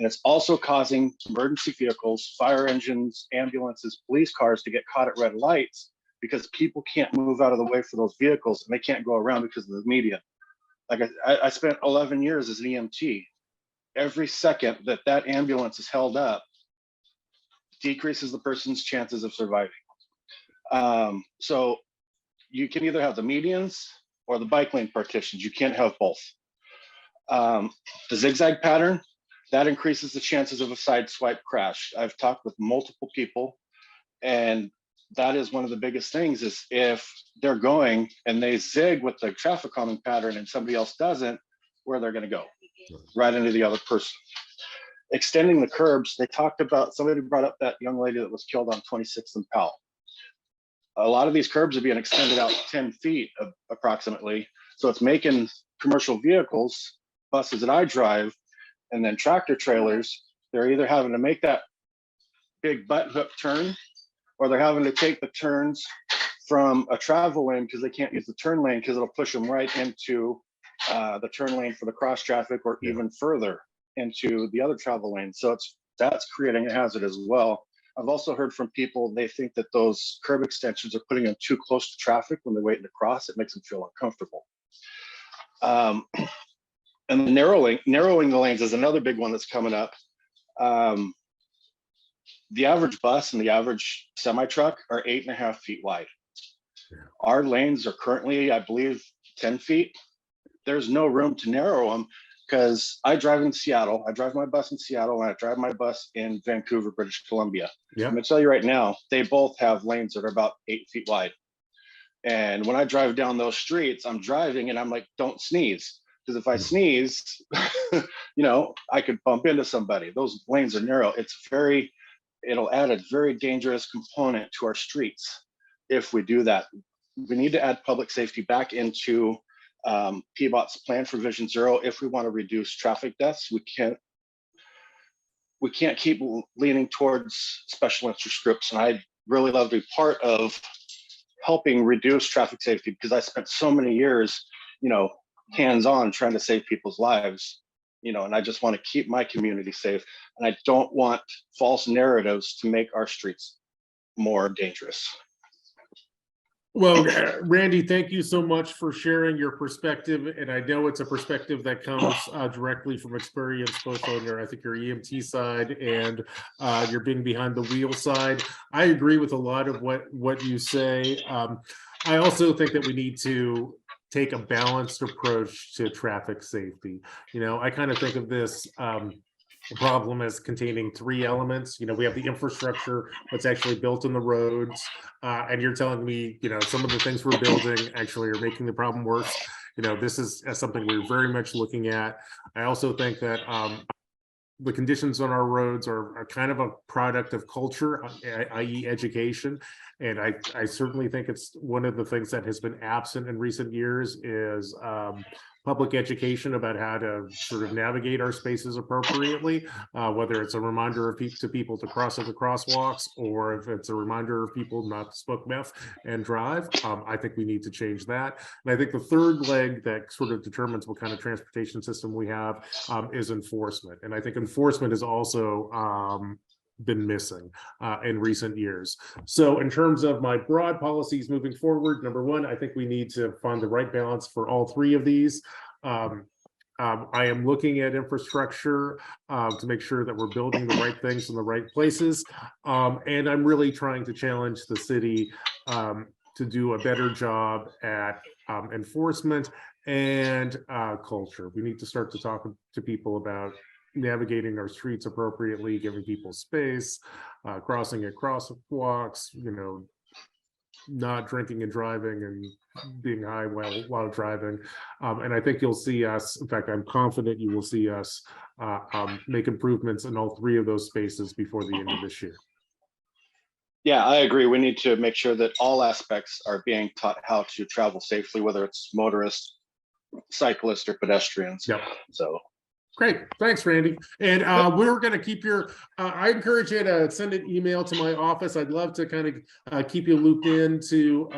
And it's also causing emergency vehicles, fire engines, ambulances, police cars to get caught at red lights because people can't move out of the way for those vehicles and they can't go around because of the median. Like I spent 11 years as an EMT. Every second that ambulance is held up decreases the person's chances of surviving. So you can either have the medians or the bike lane partitions. You can't have both. The zigzag pattern, that increases the chances of a side swipe crash. I've talked with multiple people, and that is one of the biggest things is if they're going and they zig with the traffic calming pattern and somebody else doesn't, where they're going to go, right into the other person. Extending the curbs, they talked about, somebody brought up that young lady that was killed on 26th and Powell. A lot of these curbs are being extended out 10 feet approximately. So it's making commercial vehicles, buses that I drive, and then tractor trailers, they're either having to make that big butt hook turn, or they're having to take the turns from a travel lane because they can't use the turn lane because it'll push them right into the turn lane for the cross traffic, or even further into the other travel lane. So that's creating a hazard as well. I've also heard from people, they think that those curb extensions are putting them too close to traffic when they're waiting to cross. It makes them feel uncomfortable. And narrowing the lanes is another big one that's coming up. The average bus and the average semi-truck are 8.5 feet wide. Our lanes are currently, I believe, 10 feet. There's no room to narrow them because I drive in Seattle. I drive my bus in Seattle and I drive my bus in Vancouver, British Columbia. I'm gonna tell you right now, they both have lanes that are about 8 feet wide. And when I drive down those streets, I'm driving and I'm like, don't sneeze. Because if I sneeze, you know, I could bump into somebody. Those lanes are narrow. It'll add a very dangerous component to our streets if we do that. We need to add public safety back into PBOT's plan for Vision Zero if we want to reduce traffic deaths. We can't keep leaning towards special interest groups. And I'd really love to be part of helping reduce traffic safety because I spent so many years, you know, hands-on trying to save people's lives, you know, and I just want to keep my community safe. And I don't want false narratives to make our streets more dangerous. Well, Randy, thank you so much for sharing your perspective. And I know it's a perspective that comes directly from experience, both on your, I think your EMT side and your being behind the wheel side. I agree with a lot of what you say. I also think that we need to take a balanced approach to traffic safety. You know, I kind of think of this problem as containing three elements. You know, we have the infrastructure that's actually built in the roads, and you're telling me, you know, some of the things we're building actually are making the problem worse. You know, this is something we're very much looking at. I also think that the conditions on our roads are kind of a product of culture, i.e. education. And I certainly think it's one of the things that has been absent in recent years is public education about how to sort of navigate our spaces appropriately, whether it's a reminder to people to cross at the crosswalks, or if it's a reminder of people not to smoke meth and drive. I think we need to change that. And I think the third leg that sort of determines what kind of transportation system we have is enforcement. And I think enforcement is also been missing in recent years. So in terms of my broad policies moving forward, number one, I think we need to find the right balance for all three of these. I am looking at infrastructure to make sure that we're building the right things in the right places. And I'm really trying to challenge the city to do a better job at enforcement and culture. We need to start to talk to people about navigating our streets appropriately, giving people space, crossing at crosswalks, you know, not drinking and driving and being high while driving. And I think you'll see us, in fact, I'm confident you will see us make improvements in all three of those spaces before the end of this year. Yeah, I agree. We need to make sure that all aspects are being taught how to travel safely, whether it's motorists, cyclists, or pedestrians. Yep. So. Great, thanks, Randy. And we're going to keep your, I encourage you to send an email to my office. I'd love to kind of keep you looped into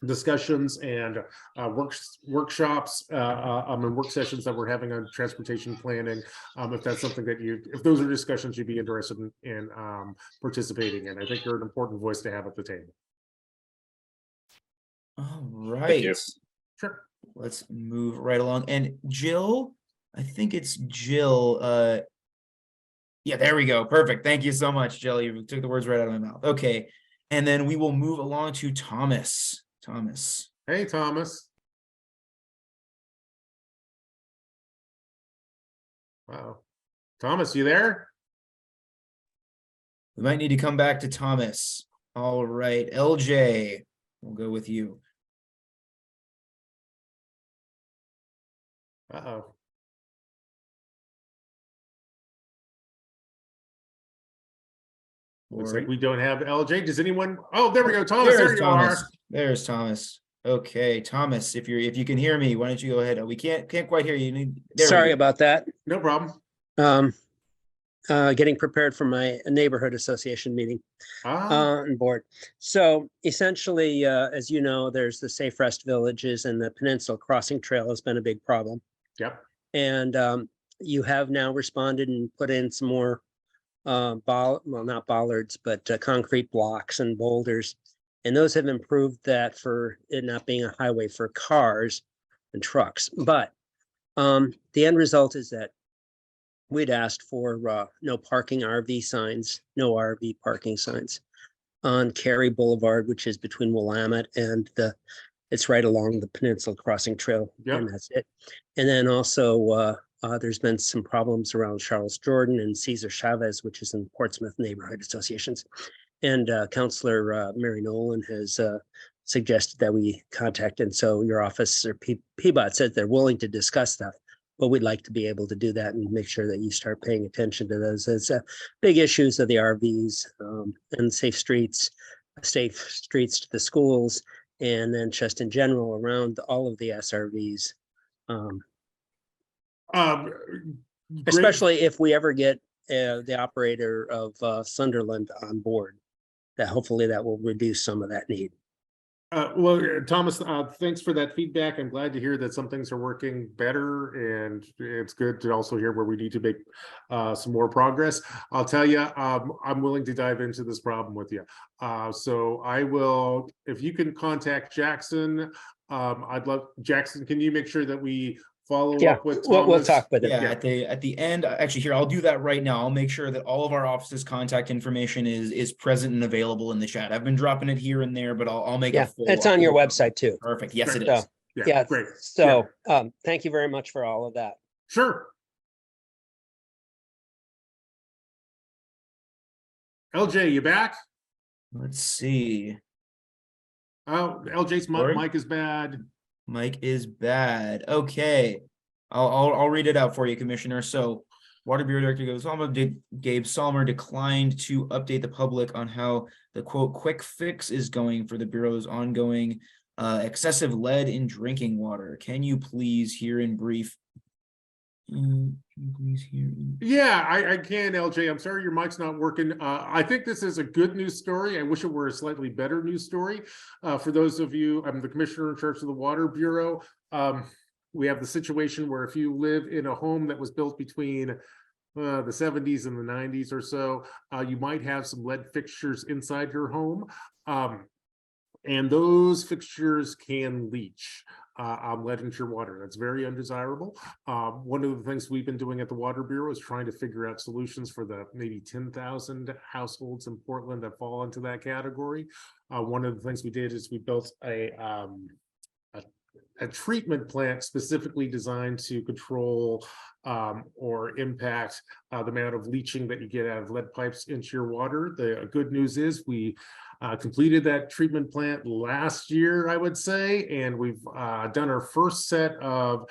discussions and workshops and work sessions that we're having on transportation planning. If that's something that if those are discussions you'd be interested in participating in, I think you're an important voice to have at the table. All right. Sure. Let's move right along. And Jill, I think it's Jill. Yeah, there we go. Perfect. Thank you so much, Jill. You took the words right out of my mouth. Okay. And then we will move along to Thomas. Thomas. Hey, Thomas. Wow. Thomas, you there? We might need to come back to Thomas. All right. LJ, we'll go with you. Uh-oh. Looks like we don't have LJ. Does anyone? Oh, there we go. Thomas, there you Thomas. are. There's Thomas. Okay, Thomas, if you can hear me, why don't you go ahead? We can't quite hear you. Sorry about that. No problem. Getting prepared for my neighborhood association meeting on board. So essentially, as you know, there's the Safe Rest Villages, and the Peninsula Crossing Trail has been a big problem. Yep. And you have now responded and put in some more well, not bollards, but concrete blocks and boulders. And those have improved that for it not being a highway for cars and trucks. But the end result is that we'd asked for no parking RV signs, no RV parking signs on Cary Boulevard, which is between Willamette and it's right along the Peninsula Crossing Trail. Yep. And that's it. And then also there's been some problems around Charles Jordan and Cesar Chavez, which is in Portsmouth neighborhood associations. And Councillor Mary Nolan has suggested that we contact. And so your office or PBOT said they're willing to discuss stuff, but we'd like to be able to do that and make sure that you start paying attention to those as big issues of the RVs and safe streets to the schools, and then just in general around all of the SRVs. Especially if we ever get the operator of Sunderland on board, that hopefully that will reduce some of that need. Well, Thomas, thanks for that feedback. I'm glad to hear that some things are working better, and it's good to also hear where we need to make some more progress. I'll tell you, I'm willing to dive into this problem with you. So I will, if you can contact Jackson, I'd love, Jackson, can you make sure that we follow up with Thomas? We'll talk with it. Yeah, at the end, actually here, I'll do that right now. I'll make sure that all of our office's contact information is present and available in the chat. I've been dropping it here and there, but I'll make it full. It's on your website too. Perfect. Yes, it is. Yeah, great. So thank you very much for all of that. Sure. LJ, you back? Let's see. Oh, LJ's mic is bad. Mike is bad. Okay. I'll read it out for you, Commissioner. So Water Bureau Director Gabe Salmer declined to update the public on how the quote quick fix is going for the Bureau's ongoing excessive lead in drinking water. Can you please hear in brief? Yeah, I can, LJ. I'm sorry your mic's not working. I think this is a good news story. I wish it were a slightly better news story. For those of you, I'm the commissioner in charge of the Water Bureau. We have the situation where if you live in a home that was built between the 70s and the 90s or so, you might have some lead fixtures inside your home. And those fixtures can leach lead into your water. That's very undesirable. One of the things we've been doing at the Water Bureau is trying to figure out solutions for the maybe 10,000 households in Portland that fall into that category. One of the things we did is we built a treatment plant specifically designed to control or impact the amount of leaching that you get out of lead pipes into your water. The good news is we completed that treatment plant last year, I would say, and we've done our first set of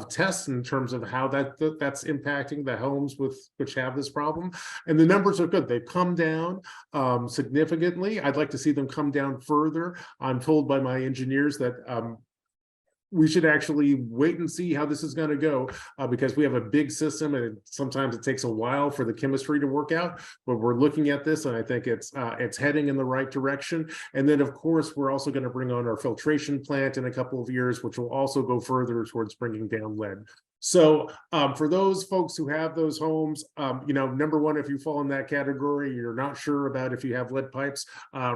tests in terms of how that's impacting the homes which have this problem. And the numbers are good. They've come down significantly. I'd like to see them come down further. I'm told by my engineers that we should actually wait and see how this is going to go, because we have a big system and sometimes it takes a while for the chemistry to work out, but we're looking at this and I think it's heading in the right direction. And then of course, we're also going to bring on our filtration plant in a couple of years, which will also go further towards bringing down lead. So for those folks who have those homes, you know, number one, if you fall in that category, you're not sure about if you have lead pipes,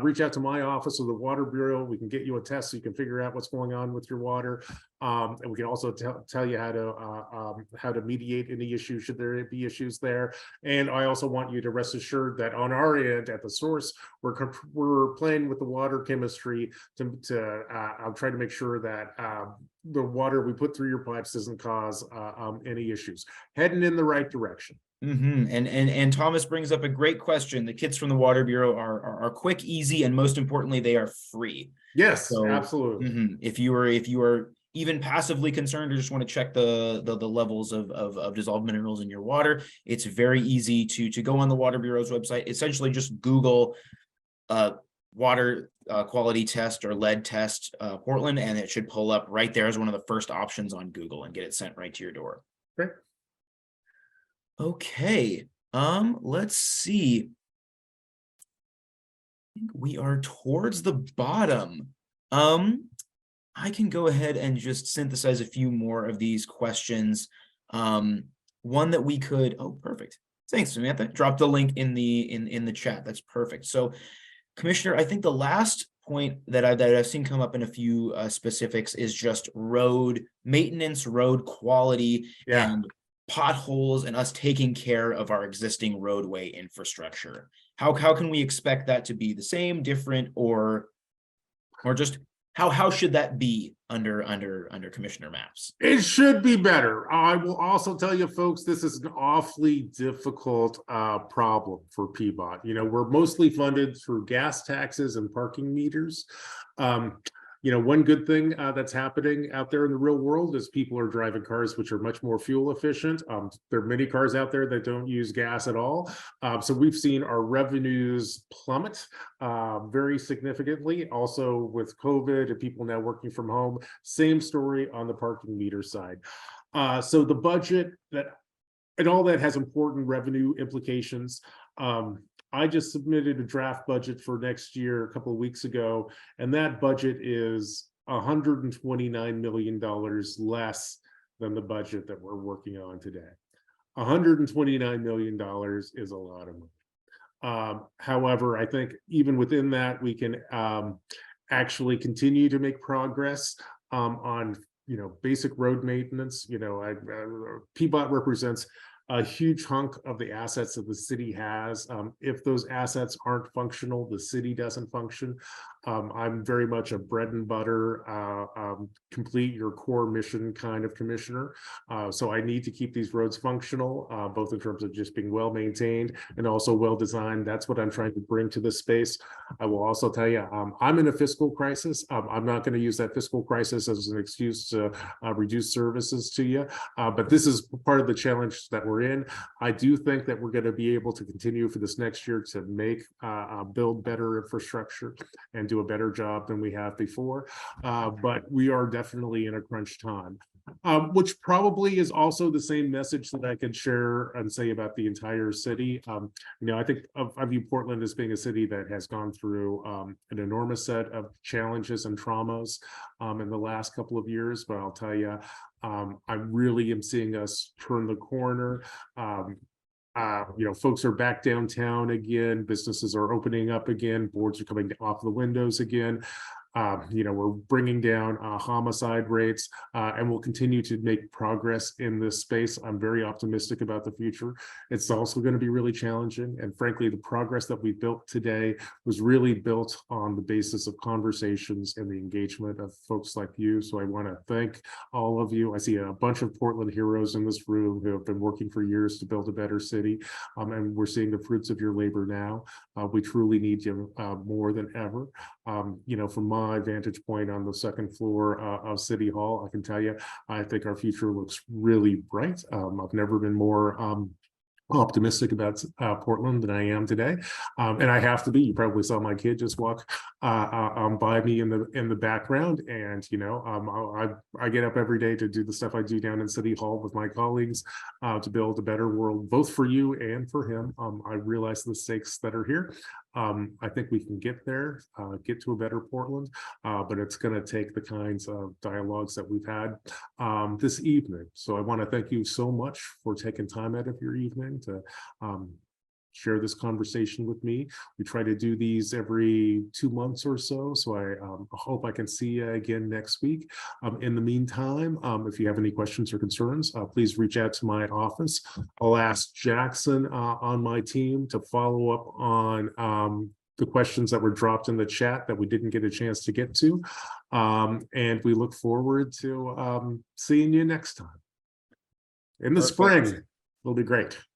reach out to my office or the Water Bureau. We can get you a test so you can figure out what's going on with your water. And we can also tell you how to mediate any issues should there be issues there. And I also want you to rest assured that on our end at the source, we're playing with the water chemistry I'll try to make sure that the water we put through your pipes doesn't cause any issues. Heading in the right direction. And Thomas brings up a great question. The kits from the Water Bureau are quick, easy, and most importantly, they are free. Yes, so, absolutely. If you are even passively concerned or just want to check the levels of dissolved minerals in your water, it's very easy to go on the Water Bureau's website. Essentially, just Google water quality test or lead test Portland, and it should pull up right there as one of the first options on Google and get it sent right to your door. Great. Okay, let's see. I think we are towards the bottom. I can go ahead and just synthesize a few more of these questions. One that we could, oh, perfect. Thanks, Samantha. Drop the link in the chat. That's perfect. So, Commissioner, I think the last point that I've seen come up in a few specifics is just road maintenance, road quality, and potholes, and us taking care of our existing roadway infrastructure. How can we expect that to be the same, different, or just how should that be under Commissioner Mapps? It should be better. I will also tell you folks, this is an awfully difficult problem for PBOT. You know, we're mostly funded through gas taxes and parking meters. You know, one good thing that's happening out there in the real world is people are driving cars which are much more fuel efficient. There are many cars out there that don't use gas at all. So we've seen our revenues plummet very significantly. Also with COVID and people now working from home, same story on the parking meter side. So the budget and all that has important revenue implications. I just submitted a draft budget for next year a couple of weeks ago, and that budget is $129 million less than the budget that we're working on today. $129 million is a lot of money. However, I think even within that, we can actually continue to make progress on, you know, basic road maintenance. You know, PBOT represents a huge hunk of the assets that the city has. If those assets aren't functional, the city doesn't function. I'm very much a bread and butter, complete your core mission kind of commissioner. So I need to keep these roads functional, both in terms of just being well maintained and also well designed. That's what I'm trying to bring to this space. I will also tell you, I'm in a fiscal crisis. I'm not going to use that fiscal crisis as an excuse to reduce services to you. But this is part of the challenge that we're in. I do think that we're going to be able to continue for this next year to make build better infrastructure and do a better job than we have before. But we are definitely in a crunch time. Which probably is also the same message that I could share and say about the entire city. You know, I think I view Portland as being a city that has gone through an enormous set of challenges and traumas in the last couple of years, but I'll tell you, I really am seeing us turn the corner. You know, folks are back downtown again, businesses are opening up again, boards are coming off the windows again. You know, we're bringing down homicide rates, and we'll continue to make progress in this space. I'm very optimistic about the future. It's also going to be really challenging. And frankly, the progress that we built today was really built on the basis of conversations and the engagement of folks like you. So I want to thank all of you. I see a bunch of Portland heroes in this room who have been working for years to build a better city. And we're seeing the fruits of your labor now. We truly need you more than ever. You know, from my vantage point on the second floor of City Hall, I can tell you, I think our future looks really bright. I've never been more optimistic about Portland than I am today, and I have to be. You probably saw my kid just walk by me in the background, and you know, I get up every day to do the stuff I do down in City Hall with my colleagues to build a better world, both for you and for him. I realize the stakes that are here. I think we can get there, get to a better Portland, but it's going to take the kinds of dialogues that we've had this evening. So I want to thank you so much for taking time out of your evening to share this conversation with me. We try to do these every 2 months or so, so I hope I can see you again next week. In the meantime, if you have any questions or concerns, please reach out to my office. I'll ask Jackson on my team to follow up on the questions that were dropped in the chat that we didn't get a chance to get to. And we look forward to seeing you next time. In the Perfect. spring, it'll be great.